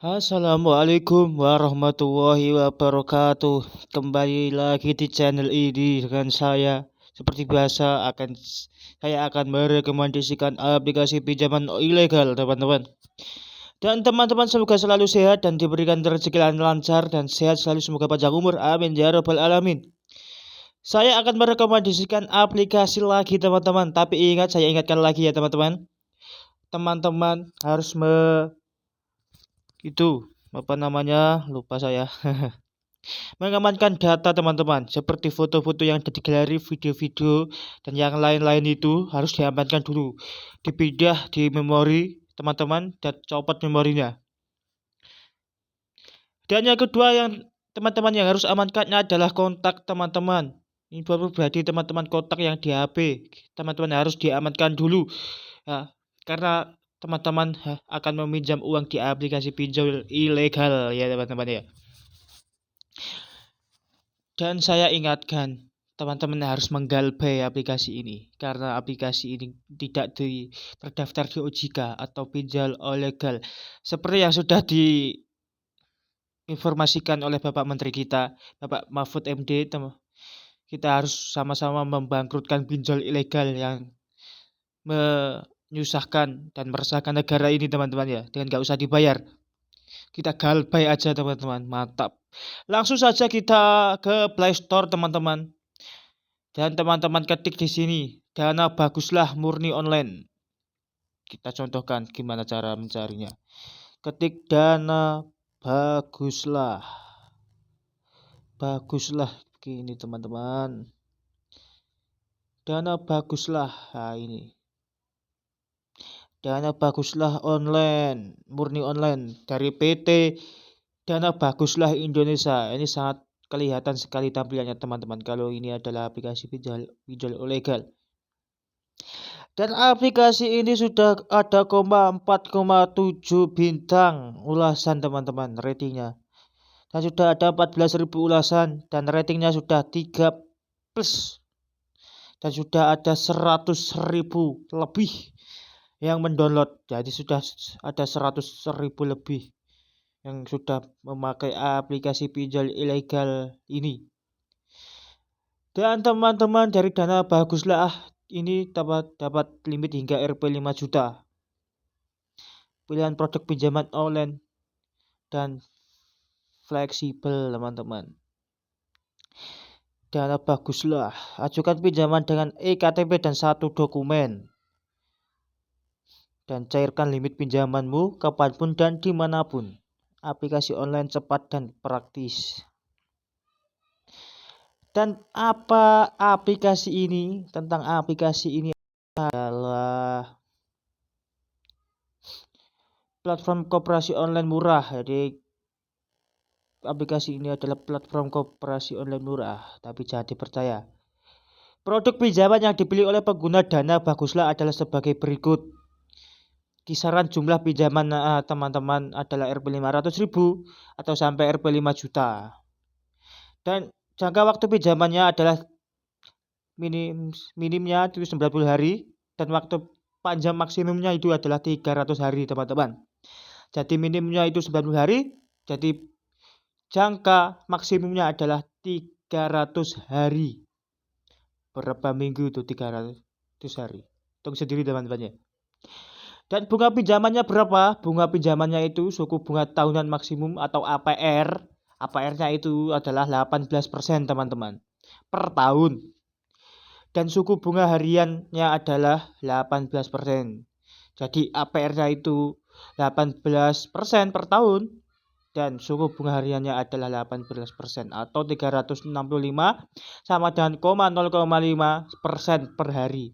Assalamualaikum warahmatullahi wabarakatuh. Kembali lagi di channel ini dengan saya. Seperti biasa saya akan merekomendasikan aplikasi pinjaman ilegal, teman-teman. Dan teman-teman semoga selalu sehat dan diberikan rezeki lancar dan sehat selalu, semoga panjang umur. Amin ya rabbal alamin. Saya akan merekomendasikan aplikasi lagi, teman-teman. Tapi saya ingatkan lagi ya, teman-teman. Teman-teman harus apa namanya, lupa saya. Mengamankan data, teman-teman, seperti foto-foto yang ada di galeri, video-video dan yang lain-lain itu harus diamankan dulu, dipindah di memori teman-teman dan copot memorinya. Dan yang kedua yang teman-teman yang harus amankannya adalah kontak teman-teman. Ini berarti teman-teman, kontak yang di HP teman-teman harus diamankan dulu ya, karena teman-teman akan meminjam uang di aplikasi pinjol ilegal ya, teman-teman ya. Dan saya ingatkan, teman-teman harus menggalbay aplikasi ini karena aplikasi ini tidak terdaftar di OJK atau pinjol ilegal seperti yang sudah diinformasikan oleh Bapak Menteri kita, Bapak Mahfud MD. Kita harus sama-sama membangkrutkan pinjol ilegal yang menyusahkan dan meresahkan negara ini, teman-teman ya, dengan gak usah dibayar. Kita galbay aja, teman-teman. Mantap. Langsung saja kita ke Play Store, teman-teman. Dan teman-teman ketik di sini, Dana Baguslah murni online. Kita contohkan gimana cara mencarinya. Ketik Dana Baguslah. Baguslah gini, teman-teman. Dana Baguslah. Nah, ini. Dana Baguslah online, murni online dari PT Dana Baguslah Indonesia. Ini sangat kelihatan sekali tampilannya, teman-teman, kalau ini adalah aplikasi pinjol ilegal. Dan aplikasi ini sudah ada 4,7 bintang ulasan, teman-teman, ratingnya. Dan sudah ada 14.000 ulasan dan ratingnya sudah 3 plus. Dan sudah ada 100.000 lebih yang mendownload. Jadi sudah ada 100.000 lebih yang sudah memakai aplikasi pinjol ilegal ini. Dan teman-teman dari Dana Baguslah ini dapat limit hingga Rp 5 juta. Pilihan produk pinjaman online dan fleksibel, teman-teman. Dana Baguslah, ajukan pinjaman dengan eKTP dan 1 dokumen. Dan cairkan limit pinjamanmu kapanpun dan dimanapun. Aplikasi online cepat dan praktis. Dan tentang aplikasi ini adalah platform koperasi online murah. Jadi aplikasi ini adalah platform koperasi online murah, tapi jangan dipercaya. Produk pinjaman yang dipilih oleh pengguna Dana Baguslah adalah sebagai berikut. Kisaran jumlah pinjaman teman-teman adalah Rp 500.000 atau sampai Rp 5 juta. Dan jangka waktu pinjamannya adalah minimnya itu 90 hari dan waktu panjang maksimumnya itu adalah 300 hari, teman-teman. Jadi minimumnya itu 90 hari, jadi jangka maksimumnya adalah 300 hari. Berapa minggu itu 300 hari? Hitung sendiri, teman-teman ya. Dan bunga pinjamannya berapa? Bunga pinjamannya itu suku bunga tahunan maksimum atau APR. APR-nya itu adalah 18%, teman-teman, per tahun. Dan suku bunga hariannya adalah 18%. Jadi APR-nya itu 18% per tahun. Dan suku bunga hariannya adalah 18% atau 365 sama dengan 0,5% per hari.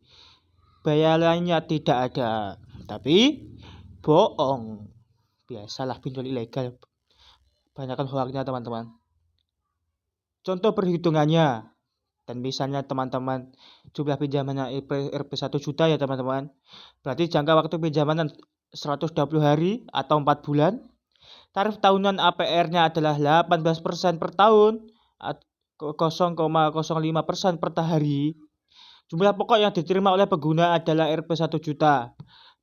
Bayarannya tidak ada. Tapi bohong. Biasalah pinjol ilegal. Banyakkan hoaxnya, teman-teman. Contoh perhitungannya. Dan misalnya teman-teman jumlah pinjamannya Rp 1 juta ya, teman-teman. Berarti jangka waktu pinjaman 120 hari atau 4 bulan. Tarif tahunan APR-nya adalah 18% per tahun, 0,05% per hari. Jumlah pokok yang diterima oleh pengguna adalah Rp 1 juta.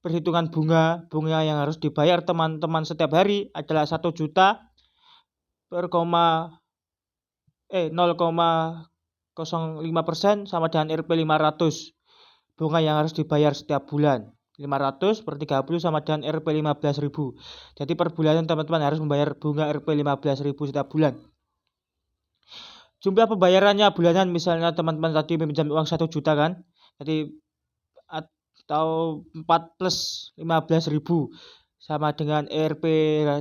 perhitungan bunga yang harus dibayar teman-teman setiap hari adalah 1 juta per 0,05% sama dengan Rp 500. Bunga yang harus dibayar setiap bulan 500 per 30 sama dengan Rp 15.000. Jadi per bulan teman-teman harus membayar bunga Rp 15.000 setiap bulan. Jumlah pembayarannya bulanan, misalnya teman-teman tadi meminjam uang 1 juta kan, jadi atau 4 plus 15.000 sama dengan Rp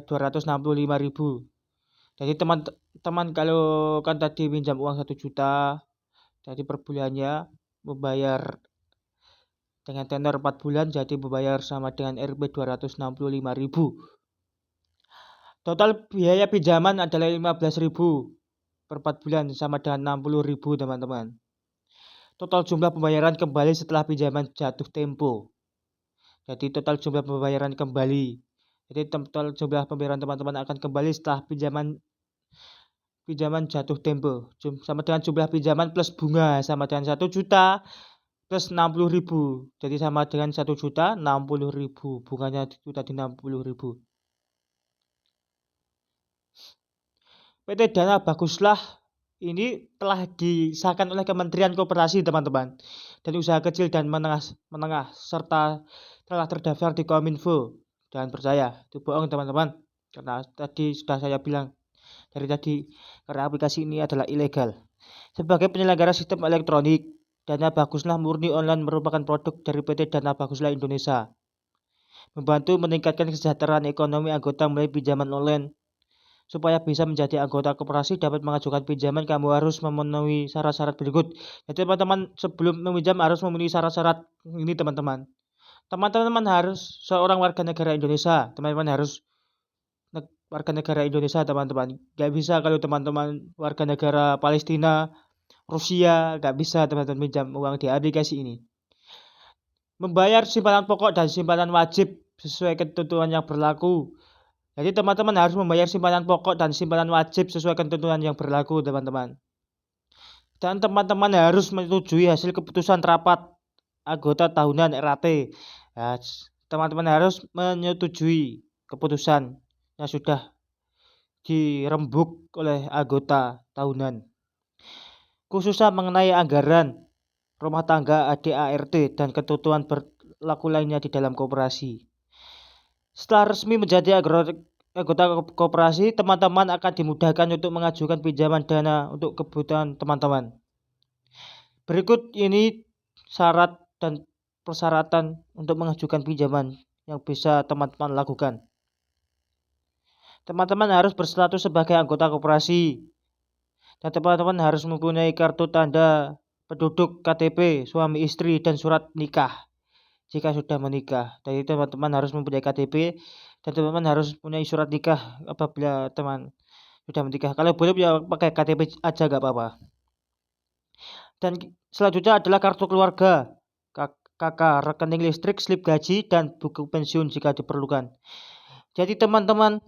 265.000. Jadi teman-teman kalau kan tadi pinjam uang 1 juta, jadi per bulannya membayar dengan tenor 4 bulan, jadi membayar sama dengan Rp 265.000. Total biaya pinjaman adalah 15.000 per 4 bulan sama dengan 60.000 teman-teman. Total jumlah pembayaran kembali setelah pinjaman jatuh tempo. Jadi total jumlah pembayaran kembali. Jadi total jumlah pembayaran teman-teman akan kembali setelah pinjaman jatuh tempo sama dengan jumlah pinjaman plus bunga sama dengan 1 juta plus 60.000. Jadi sama dengan 1 juta 60.000. Bunganya itu tadi 60.000. PT Dana Baguslah ini telah disahkan oleh Kementerian Koperasi teman-teman, dan usaha kecil dan menengah serta telah terdaftar di Kominfo. Jangan percaya, itu bohong teman-teman, karena tadi sudah saya bilang dari tadi, karena aplikasi ini adalah ilegal. Sebagai penyelenggara sistem elektronik, Dana Baguslah murni online merupakan produk dari PT Dana Baguslah Indonesia, membantu meningkatkan kesejahteraan ekonomi anggota melalui pinjaman online. Supaya bisa menjadi anggota koperasi dapat mengajukan pinjaman, kamu harus memenuhi syarat-syarat berikut. Jadi teman-teman sebelum meminjam harus memenuhi syarat-syarat ini teman-teman. Teman-teman harus seorang warga negara Indonesia. Teman-teman harus warga negara Indonesia teman-teman. Gak bisa kalau teman-teman warga negara Palestina, Rusia, gak bisa teman-teman pinjam uang di aplikasi ini. Membayar simpanan pokok dan simpanan wajib sesuai ketentuan yang berlaku. Jadi teman-teman harus membayar simpanan pokok dan simpanan wajib sesuai ketentuan yang berlaku teman-teman. Dan teman-teman harus menyetujui hasil keputusan rapat anggota tahunan RAT. Ya, teman-teman harus menyetujui keputusan yang sudah dirembuk oleh anggota tahunan. Khususnya mengenai anggaran rumah tangga, ADART, dan ketentuan berlaku lainnya di dalam koperasi. Setelah resmi menjadi anggota koperasi, teman-teman akan dimudahkan untuk mengajukan pinjaman dana untuk kebutuhan teman-teman. Berikut ini syarat dan persyaratan untuk mengajukan pinjaman yang bisa teman-teman lakukan. Teman-teman harus berstatus sebagai anggota koperasi, dan teman-teman harus mempunyai kartu tanda penduduk, KTP, suami istri, dan surat nikah jika sudah menikah. Jadi teman-teman harus mempunyai KTP dan teman-teman harus mempunyai surat nikah apabila teman sudah menikah. Kalau boleh ya pakai KTP aja gak apa-apa. Dan selanjutnya adalah kartu keluarga, KK, rekening listrik, slip gaji, dan buku pensiun jika diperlukan. Jadi teman-teman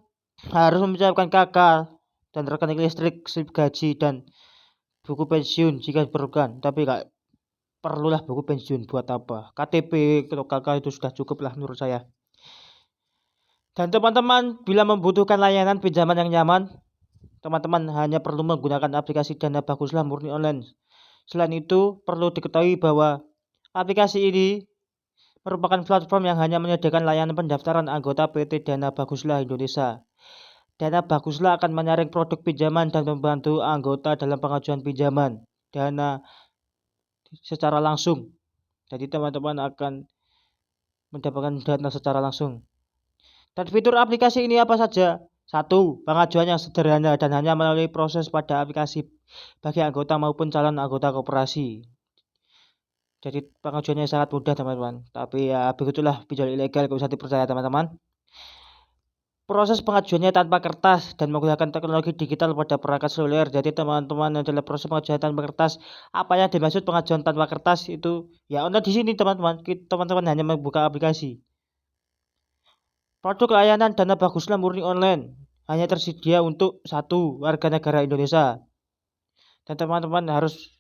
harus menyiapkan KK dan rekening listrik, slip gaji, dan buku pensiun jika diperlukan. Tapi gak perlulah buku pensiun, buat apa? KTP atau KK itu sudah cukup lah menurut saya. Dan teman-teman bila membutuhkan layanan pinjaman yang nyaman, teman-teman hanya perlu menggunakan aplikasi Dana Baguslah murni online. Selain itu, perlu diketahui bahwa aplikasi ini merupakan platform yang hanya menyediakan layanan pendaftaran anggota PT Dana Baguslah Indonesia. Dana Baguslah akan menyaring produk pinjaman dan membantu anggota dalam pengajuan pinjaman dana secara langsung. Jadi teman-teman akan mendapatkan dana secara langsung. Dan fitur aplikasi ini apa saja? 1. Pengajuan yang sederhana dan hanya melalui proses pada aplikasi bagi anggota maupun calon anggota koperasi. Jadi pengajuannya sangat mudah teman-teman. Tapi ya begitulah pinjol ilegal, gak usah dipercaya teman-teman. Proses pengajuannya tanpa kertas dan menggunakan teknologi digital pada perangkat seluler. Jadi teman-teman adalah proses pengajuan tanpa kertas. Apa yang dimaksud pengajuan tanpa kertas itu ya online di sini teman-teman. Teman-teman hanya membuka aplikasi. Produk layanan Dana Baguslah murni online hanya tersedia untuk 1 warga negara Indonesia. Dan teman-teman harus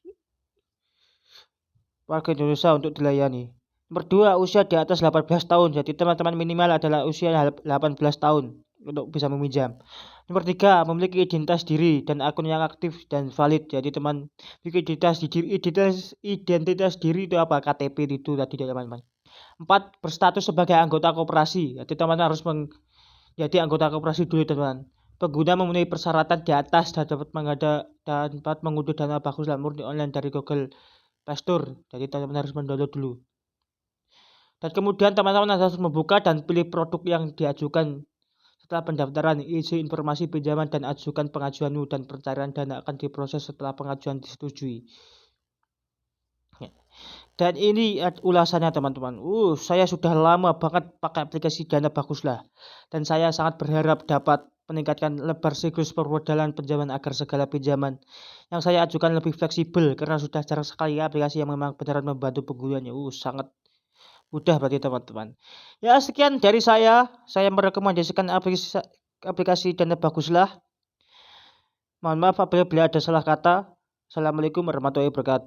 warga Indonesia untuk dilayani. Nomor 2, usia di atas 18 tahun. Jadi teman-teman minimal adalah usia 18 tahun untuk bisa meminjam. Nomor 3, memiliki identitas diri dan akun yang aktif dan valid. Jadi teman memiliki identitas diri itu apa? KTP itu tadi teman-teman. 4, berstatus sebagai anggota koperasi. Jadi teman-teman harus menjadi anggota koperasi dulu teman. Pengguna memenuhi persyaratan di atas dan dapat mengunduh dana bagus murni online dari Google Play Store. Jadi teman-teman harus mendownload dulu. Dan kemudian teman-teman harus membuka dan pilih produk yang diajukan setelah pendaftaran, isi informasi pinjaman dan ajukan pengajuanmu, dan pencairan dana akan diproses setelah pengajuan disetujui. Dan ini ulasannya teman-teman. Saya sudah lama banget pakai aplikasi Dana Baguslah. Dan saya sangat berharap dapat meningkatkan lebar siklus permodalan pinjaman agar segala pinjaman yang saya ajukan lebih fleksibel, karena sudah jarang sekali aplikasi yang memang beneran membantu penggunanya. Sangat mudah berarti teman-teman. Ya, sekian dari saya. Saya merekomendasikan aplikasi Dana Baguslah. Mohon maaf apabila ada salah kata. Assalamualaikum warahmatullahi wabarakatuh.